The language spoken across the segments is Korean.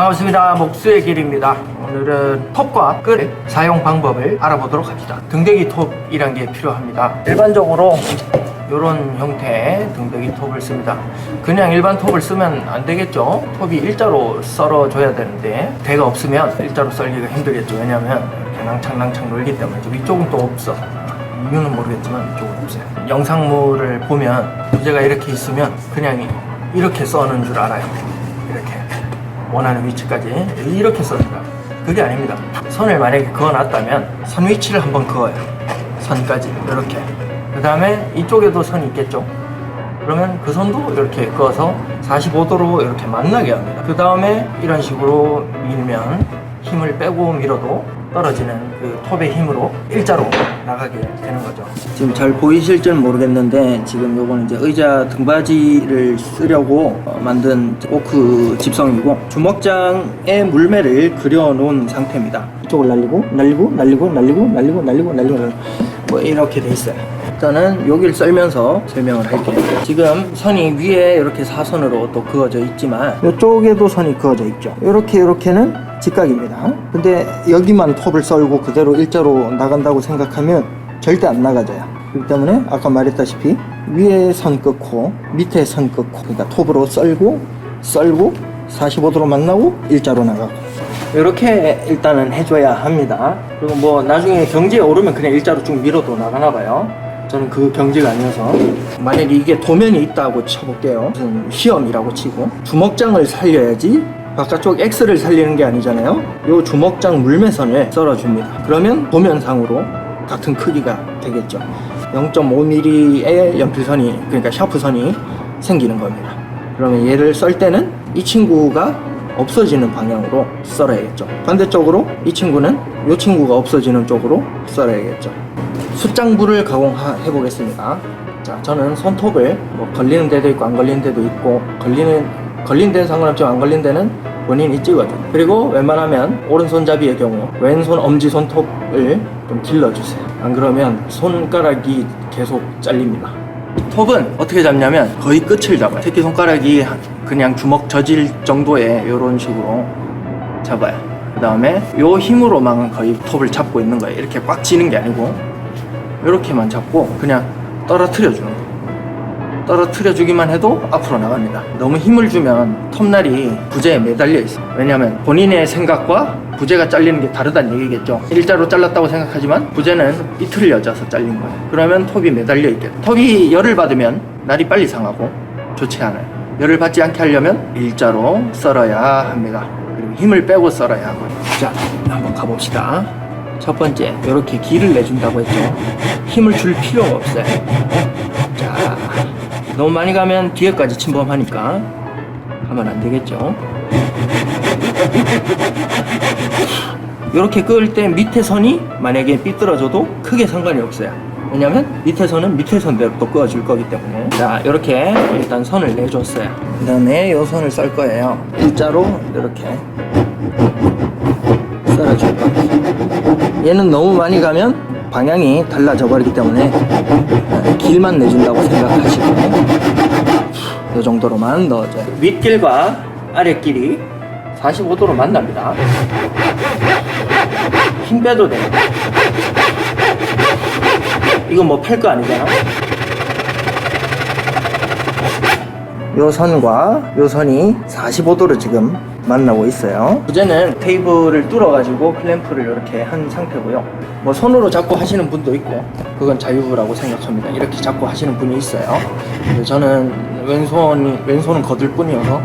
반갑습니다. 목수의 길입니다. 오늘은 톱과 끌 사용 방법을 알아보도록 합시다. 등대기 톱이란 게 필요합니다. 일반적으로 이런 형태의 등대기 톱을 씁니다. 그냥 일반 톱을 쓰면 안 되겠죠. 톱이 일자로 썰어줘야 되는데 대가 없으면 일자로 썰기가 힘들겠죠. 왜냐하면 이렇게 낭창낭창 놀기 때문에. 이쪽은 또 없어. 이유는 모르겠지만 이쪽은 없어요. 영상물을 보면 부재가 이렇게 있으면 그냥 이렇게 써는 줄 알아요. 이렇게 원하는 위치까지 이렇게 썹니다. 그게 아닙니다. 선을 만약에 그어놨다면 선 위치를 한번 그어요. 선까지 이렇게. 그 다음에 이쪽에도 선이 있겠죠. 그러면 그 선도 이렇게 그어서 45도로 이렇게 만나게 합니다. 그 다음에 이런 식으로 밀면 힘을 빼고 밀어도 떨어지는 그 톱의 힘으로 일자로 나가게 되는 거죠. 지금 잘 보이실지는 모르겠는데 지금 요거는 이제 의자 등받이를 쓰려고 만든 오크 집성이고 주먹장에 물매를 그려 놓은 상태입니다. 이쪽을 날리고 뭐 이렇게 돼 있어요. 일단은 여기를 썰면서 설명을 할게요. 지금 선이 위에 이렇게 사선으로 또 그어져 있지만 이쪽에도 선이 그어져 있죠. 이렇게는 직각입니다. 근데 여기만 톱을 썰고 그대로 일자로 나간다고 생각하면 절대 안 나가져요. 그렇기 때문에 아까 말했다시피 위에 선 끊고 밑에 선 끊고, 그러니까 톱으로 썰고 45도로 만나고 일자로 나가고 이렇게 일단은 해줘야 합니다. 그리고 뭐 나중에 경지에 오르면 그냥 일자로 쭉 밀어도 나가나 봐요. 저는 그 경지가 아니어서. 만약에 이게 도면이 있다고 쳐볼게요. 무슨 시험이라고 치고 주먹장을 살려야지 바깥쪽 X를 살리는 게 아니잖아요. 요 주먹장 물매선을 썰어줍니다. 그러면 도면상으로 같은 크기가 되겠죠. 0.5mm의 연필선이, 그러니까 샤프선이 생기는 겁니다. 그러면 얘를 썰 때는 이 친구가 없어지는 방향으로 썰어야겠죠. 반대쪽으로 이 친구는 이 친구가 없어지는 쪽으로 썰어야겠죠. 숫장부를 가공해 보겠습니다. 자, 저는 손톱을 뭐 걸리는 데도 있고 안 걸리는 데도 있고, 걸린 데는 상관없지만 안 걸린 데는 본인이 찍어줘. 그리고 웬만하면 오른손잡이의 경우 왼손 엄지손톱을 좀 길러주세요. 안 그러면 손가락이 계속 잘립니다. 톱은 어떻게 잡냐면 거의 끝을 잡아요. 새끼손가락이 그냥 주먹 젖일 정도의 이런 식으로 잡아요. 그 다음에 요 힘으로만 거의 톱을 잡고 있는 거예요. 이렇게 꽉 쥐는 게 아니고 이렇게만 잡고 그냥 떨어뜨려 주는 거예요. 떨어뜨려 주기만 해도 앞으로 나갑니다. 너무 힘을 주면 톱날이 부재에 매달려 있어요. 왜냐하면 본인의 생각과 부재가 잘리는 게 다르다는 얘기겠죠. 일자로 잘랐다고 생각하지만 부재는 삐뚤려져서 잘린 거예요. 그러면 톱이 매달려 있겠죠. 톱이 열을 받으면 날이 빨리 상하고 좋지 않아요. 열을 받지 않게 하려면 일자로 썰어야 합니다. 그리고 힘을 빼고 썰어야 하고요. 자, 한번 가봅시다. 첫 번째, 이렇게 길을 내준다고 했죠. 힘을 줄 필요가 없어요. 자, 너무 많이 가면 뒤에까지 침범하니까 하면 안 되겠죠. 이렇게 끌 때 밑에 선이 만약에 삐뚤어져도 크게 상관이 없어요. 왜냐면 밑에 선은 밑에 선대로 또 그어줄 거기 때문에. 자, 이렇게 일단 선을 내줬어요. 그 다음에 이 선을 썰 거예요. 일자로 이렇게 썰어줄 거예요. 얘는 너무 많이 가면 방향이 달라져 버리기 때문에 길만 내준다고 생각하시고 이 정도로만 넣어줘요. 윗길과 아랫길이 45도로 만납니다. 힘 빼도 돼요. 이건 뭐 팔 거 아니잖아. 요 선과 요 선이 45도로 지금 만나고 있어요. 부재는 테이블을 뚫어가지고 클램프를 이렇게 한 상태고요. 뭐 손으로 잡고 하시는 분도 있고 그건 자유라고 생각합니다. 이렇게 잡고 하시는 분이 있어요. 저는 왼손은 거들 뿐이어서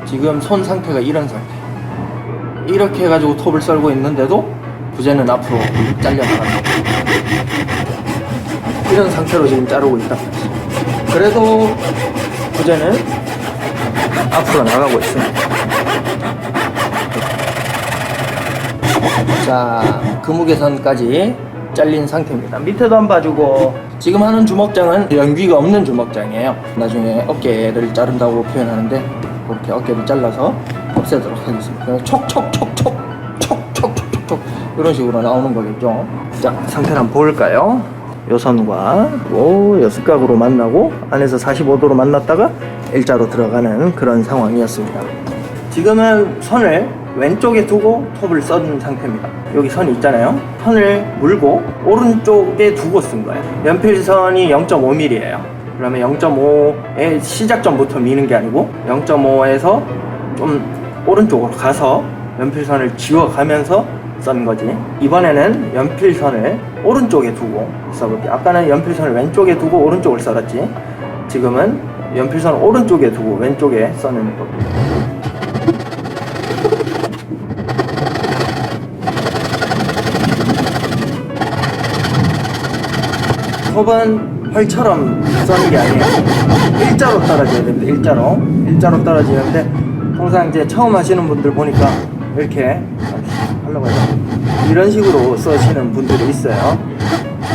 지금 손 상태가 이런 상태. 이렇게 해가지고 톱을 썰고 있는데도 부재는 앞으로 잘려나갑니다. 이런 상태로 지금 자르고 있다. 그래도 부재는 앞으로 나가고 있습니다. 자, 금우개선까지 잘린 상태입니다. 밑에도 한번 봐주고. 지금 하는 주먹장은 연귀가 없는 주먹장이에요. 나중에 어깨를 자른다고 표현하는데 그렇게 어깨를 잘라서 없애도록 하겠습니다. 그냥 촉촉촉촉 이런 식으로 나오는 거겠죠. 자, 상태를 한번 볼까요? 요 선과 요 여습각으로 만나고 안에서 45도로 만났다가 일자로 들어가는 그런 상황이었습니다. 지금은 선을 왼쪽에 두고 톱을 썬 상태입니다. 여기 선이 있잖아요. 선을 물고 오른쪽에 두고 쓴 거예요. 연필선이 0.5mm예요. 그러면 0.5의 시작점부터 미는 게 아니고 0.5에서 좀 오른쪽으로 가서 연필선을 지워가면서 썬 거지. 이번에는 연필선을 오른쪽에 두고 써볼게요. 아까는 연필선을 왼쪽에 두고 오른쪽을 썰었지. 지금은 연필선을 오른쪽에 두고 왼쪽에 써는 겁니다. 톱은 활처럼 써는 게 아니에요. 일자로 떨어져야 됩니다. 일자로 떨어지는데 항상 이제 처음 하시는 분들 보니까 이렇게 하려고 해요. 이런 식으로 써시는 분들이 있어요.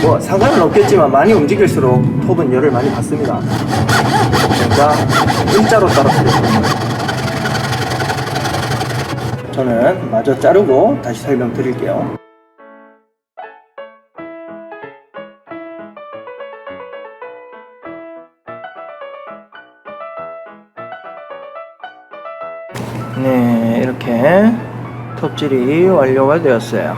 뭐 상관은 없겠지만 많이 움직일수록 톱은 열을 많이 받습니다. 그러니까 일자로 떨어뜨려요. 저는 마저 자르고 다시 설명드릴게요. 네, 이렇게 톱질이 완료가 되었어요.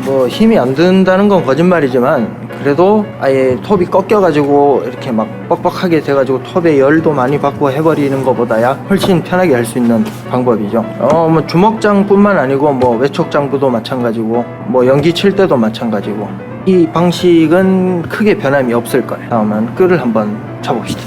뭐 힘이 안 든다는 건 거짓말이지만 그래도 아예 톱이 꺾여가지고 이렇게 막 뻑뻑하게 돼가지고 톱에 열도 많이 받고 해버리는 것보다야 훨씬 편하게 할 수 있는 방법이죠. 뭐 주먹장뿐만 아니고 뭐 외촉장부도 마찬가지고 뭐 연기 칠 때도 마찬가지고 이 방식은 크게 변함이 없을 거예요. 다음은 끈을 한번 쳐봅시다.